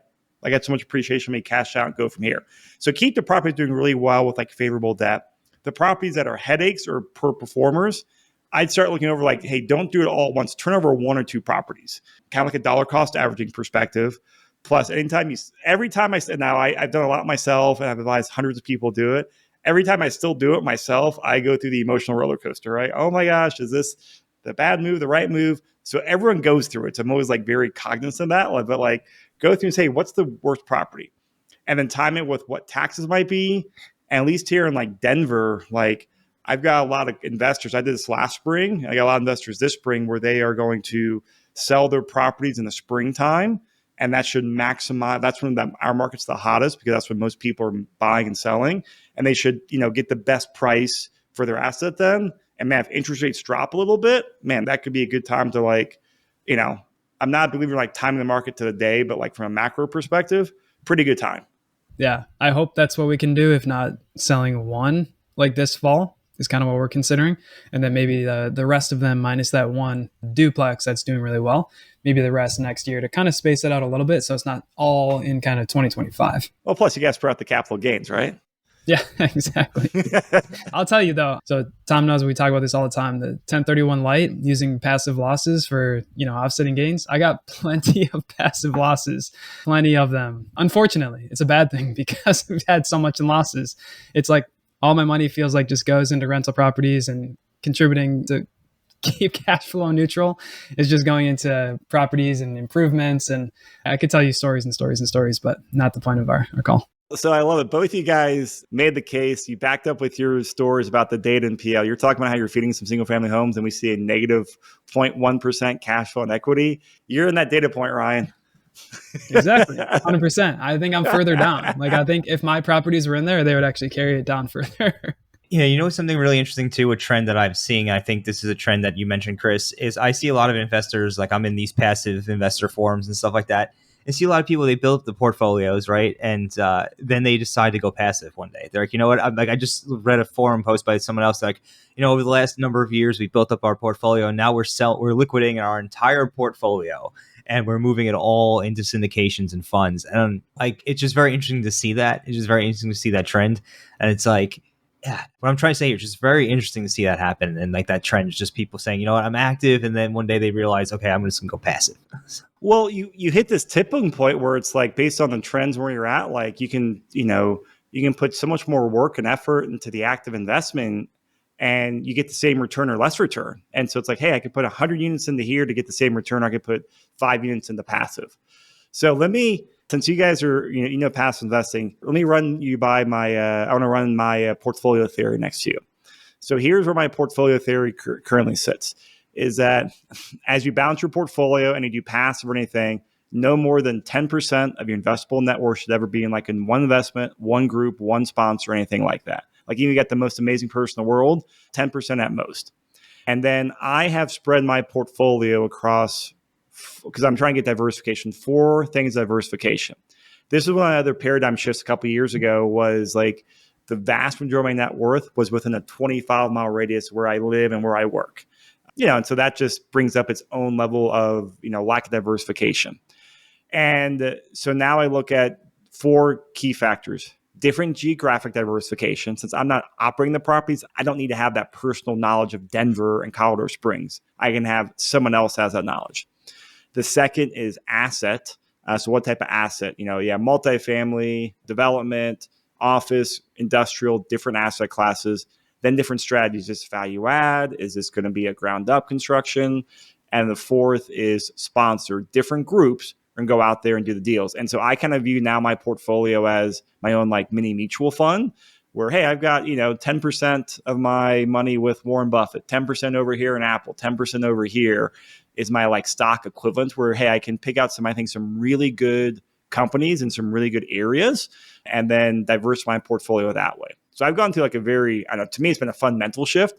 so much appreciation, maybe cash out and go from here. So keep the properties doing really well with like favorable debt. The properties that are headaches or poor performers, I'd start looking over like, hey, don't do it all at once. Turn over 1 or 2 properties, kind of like a dollar cost averaging perspective. Plus, I've done a lot myself and I've advised hundreds of people do it. Every time I still do it myself, I go through the emotional roller coaster, right? Oh my gosh, is this the bad move, the right move? So everyone goes through it. So I'm always like very cognizant of that, but like go through and say, what's the worst property? And then time it with what taxes might be. And at least here in like Denver, like I've got a lot of investors. I did this last spring. I got a lot of investors this spring where they are going to sell their properties in the springtime. And that should maximize. That's when our market's the hottest because that's when most people are buying and selling. And they should, get the best price for their asset then. And man, if interest rates drop a little bit, man, that could be a good time to like, I'm not a believer in like timing the market to the day, but like from a macro perspective, pretty good time. Yeah, I hope that's what we can do. If not selling one like this fall is kind of what we're considering. And then maybe the rest of them minus that one duplex that's doing really well. Maybe the rest next year to kind of space it out a little bit. So it's not all in kind of 2025. Well, plus you guys spread out the capital gains, right? Yeah, exactly. I'll tell you though. So Tom knows we talk about this all the time. The 1031 light using passive losses for, offsetting gains. I got plenty of passive losses, plenty of them. Unfortunately, it's a bad thing because we've had so much in losses. It's like all my money feels like just goes into rental properties and contributing to keep cash flow neutral is just going into properties and improvements. And I could tell you stories and stories and stories, but not the point of our call. So I love it. Both you guys made the case. You backed up with your stories about the data and PL. You're talking about how you're feeding some single family homes and we see a negative 0.1% cash flow and equity. You're in that data point, Ryan. Exactly. 100%. I think I'm further down. Like I think if my properties were in there, they would actually carry it down further. Yeah, something really interesting too, a trend that I'm seeing, I think this is a trend that you mentioned, Chris, is I see a lot of investors, like I'm in these passive investor forums and stuff like that, and see a lot of people, they build up the portfolios, right? And then they decide to go passive one day. They're like, you know what? I just read a forum post by someone else, like, over the last number of years, we built up our portfolio and now we're liquidating our entire portfolio. and we're moving it all into syndications and funds. And like, it's just very interesting to see that. It's just very interesting to see that trend. And it's like, yeah, what I'm trying to say here is just very interesting to see that happen. And like that trend is just people saying, you know what, I'm active. And then one day they realize, okay, I'm just going to go passive. Well, you hit this tipping point where it's like, based on the trends where you're at, like you can put so much more work and effort into the active investment and you get the same return or less return. And so it's like, hey, I could put 100 units into here to get the same return. I could put 5 units into passive. So since you guys are, passive investing, let me run you by I want to run my portfolio theory next to you. So here's where my portfolio theory currently sits, is that as you balance your portfolio and you do passive or anything, no more than 10% of your investable net worth should ever be in one investment, one group, one sponsor, or anything like that. Like even you got the most amazing person in the world, 10% at most. And then I have spread my portfolio across, because I'm trying to get diversification, 4 things of diversification. This is one of the other paradigm shifts a couple of years ago, was like the vast majority of my net worth was within a 25-mile radius where I live and where I work. And so that just brings up its own level of, lack of diversification. And so now I look at 4 key factors. Different geographic diversification. Since I'm not operating the properties, I don't need to have that personal knowledge of Denver and Colorado Springs. I can have someone else has that knowledge. The second is asset. So what type of asset? Multifamily, development, office, industrial, different asset classes. Then different strategies. Is this value add? Is this going to be a ground up construction? And the fourth is sponsor. Different groups and go out there and do the deals. And so I kind of view now my portfolio as my own mini mutual fund where, hey, I've got, 10% of my money with Warren Buffett, 10% over here in Apple, 10% over here is my stock equivalent where, hey, I can pick out some really good companies in some really good areas and then diversify my portfolio that way. So I've gone through a very, to me, it's been a fun mental shift,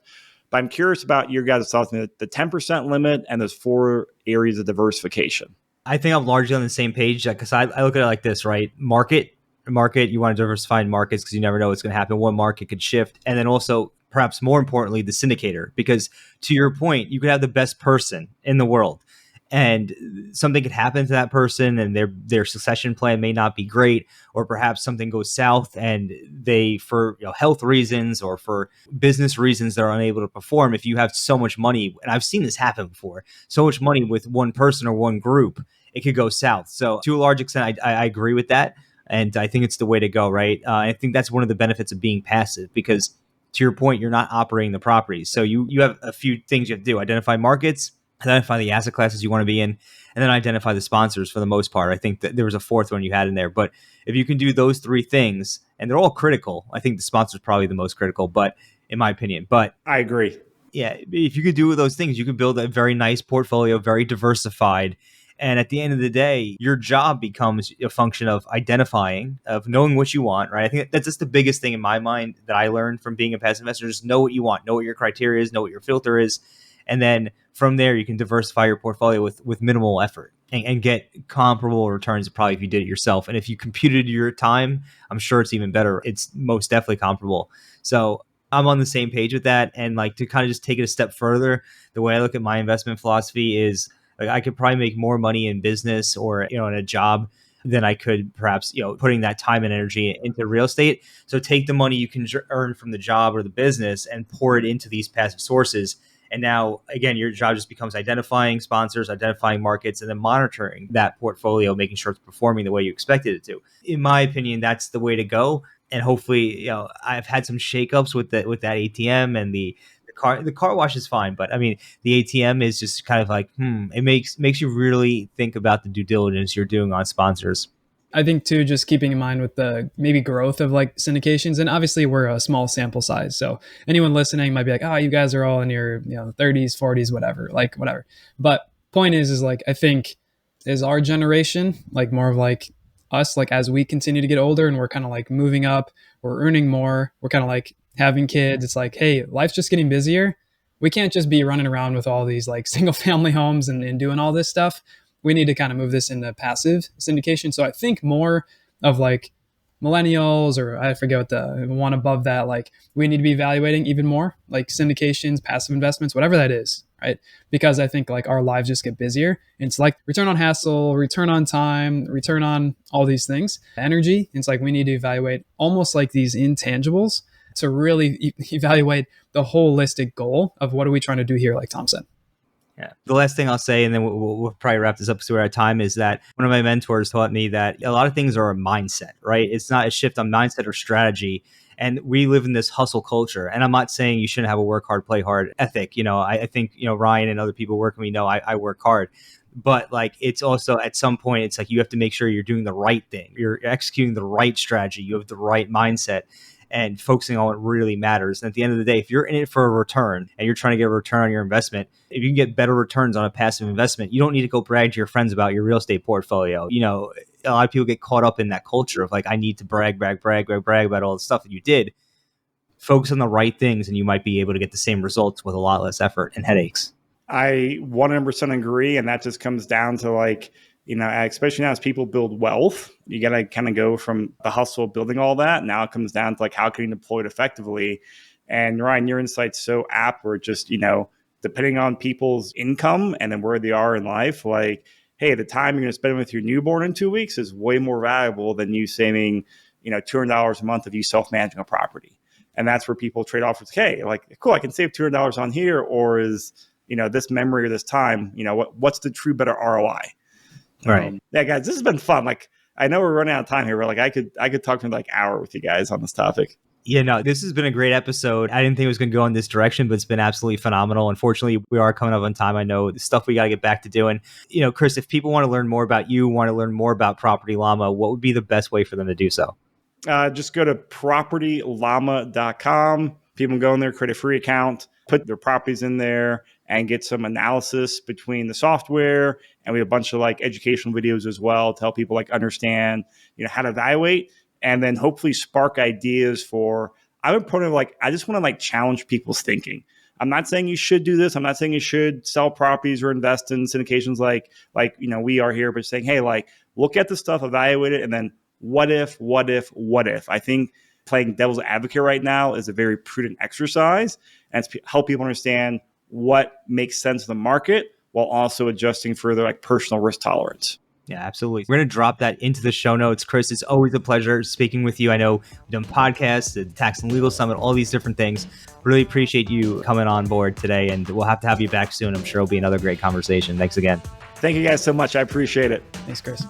but I'm curious about your guys' thoughts on the 10% limit and those 4 areas of diversification. I think I'm largely on the same page because I look at it like this, right? Market, you want to diversify in markets because you never know what's going to happen. One market could shift. And then also, perhaps more importantly, the syndicator, because to your point, you could have the best person in the world and something could happen to that person and their succession plan may not be great, or perhaps something goes south and they, for health reasons or for business reasons, they're unable to perform. If you have so much money, and I've seen this happen before, so much money with one person or one group, it could go south. So to a large extent, I agree with that. And I think it's the way to go, right? I think that's one of the benefits of being passive because to your point, you're not operating the properties. So you have a few things you have to do. Identify markets, identify the asset classes you want to be in, and then identify the sponsors for the most part. I think that there was a 4th one you had in there. But if you can do those 3 things, and they're all critical, I think the sponsor is probably the most critical, but in my opinion. But I agree. Yeah, if you could do those things, you could build a very nice portfolio, very diversified. And at the end of the day, your job becomes a function of identifying, of knowing what you want, right? I think that's just the biggest thing in my mind that I learned from being a passive investor. Just know what you want, know what your criteria is, know what your filter is. And then from there, you can diversify your portfolio with minimal effort and get comparable returns probably if you did it yourself. And if you computed your time, I'm sure it's even better. It's most definitely comparable. So I'm on the same page with that. And to kind of just take it a step further, the way I look at my investment philosophy is I could probably make more money in business or, in a job than I could perhaps, putting that time and energy into real estate. So take the money you can earn from the job or the business and pour it into these passive sources. And now, again, your job just becomes identifying sponsors, identifying markets, and then monitoring that portfolio, making sure it's performing the way you expected it to. In my opinion, that's the way to go. And hopefully, I've had some shakeups with that ATM and the car wash is fine, but I mean, the ATM is just kind of it makes you really think about the due diligence you're doing on sponsors. I think too, just keeping in mind with the maybe growth of syndications, and obviously we're a small sample size. So anyone listening might be like, oh, you guys are all in your 30s, 40s, whatever. But point is I think is our generation, more of us, as we continue to get older and we're kind of moving up, we're earning more, we're kind of having kids. It's hey, life's just getting busier. We can't just be running around with all these single family homes and doing all this stuff. We need to kind of move this into passive syndication. So I think more of millennials, or I forget what the one above that, we need to be evaluating even more syndications, passive investments, whatever that is. right? Because I think like our lives just get busier. And it's like return on hassle, return on time, return on all these things, energy. It's like we need to evaluate almost like these intangibles to really evaluate the holistic goal of what are we trying to do here, like Tom said. Yeah. The last thing I'll say, and then we'll probably wrap this up because we're out of time, is that one of my mentors taught me that a lot of things are a mindset, right? It's not a shift on mindset or strategy. And we live in this hustle culture. And I'm not saying you shouldn't have a work hard, play hard ethic. I think, Ryan and other people work with me know I work hard. But like, it's also at some point, it's like you have to make sure you're doing the right thing. You're executing the right strategy. You have the right mindset. And focusing on what really matters. And at the end of the day, if you're in it for a return and you're trying to get a return on your investment, if you can get better returns on a passive investment, you don't need to go brag to your friends about your real estate portfolio. A lot of people get caught up in that culture of like, I need to brag about all the stuff that you did. Focus on the right things and you might be able to get the same results with a lot less effort and headaches. I 100% agree. And that just comes down to like, especially now as people build wealth, you got to kind of go from the hustle of building all that. Now it comes down to like, how can you deploy it effectively? And Ryan, your insight's so apt where just, depending on people's income and then where they are in life, like, hey, the time you're going to spend with your newborn in 2 weeks is way more valuable than you saving, $200 a month of you self-managing a property. And that's where people trade off with, hey, like, cool, I can save $200 on here, or is, this memory or this time, what's the true better ROI? Right. Yeah, guys, this has been fun. Like, I know we're running out of time here, but like I could talk for like an hour with you guys on this topic. Yeah, no, this has been a great episode. I didn't think it was going to go in this direction, but it's been absolutely phenomenal. Unfortunately, we are coming up on time. I know the stuff we got to get back to doing. Chris, if people want to learn more about you, want to learn more about Property Llama, what would be the best way for them to do so? Just go to propertyllama.com. People can go in there, create a free account, put their properties in there, and get some analysis between the software. And we have a bunch of like educational videos as well to help people like understand, how to evaluate, and then hopefully spark ideas for, I'm a proponent of like, I just want to like challenge people's thinking. I'm not saying you should do this. I'm not saying you should sell properties or invest in syndications like we are here, but saying, hey, like look at the stuff, evaluate it, and then what if? I think playing devil's advocate right now is a very prudent exercise, and it's help people understand what makes sense in the market while also adjusting for their like personal risk tolerance. Yeah, absolutely. We're going to drop that into the show notes. Chris, it's always a pleasure speaking with you. I know we've done podcasts, the Tax and Legal Summit, all these different things. Really appreciate you coming on board today, and we'll have to have you back soon. I'm sure it'll be another great conversation. Thanks again. Thank you guys so much. I appreciate it. Thanks, Chris.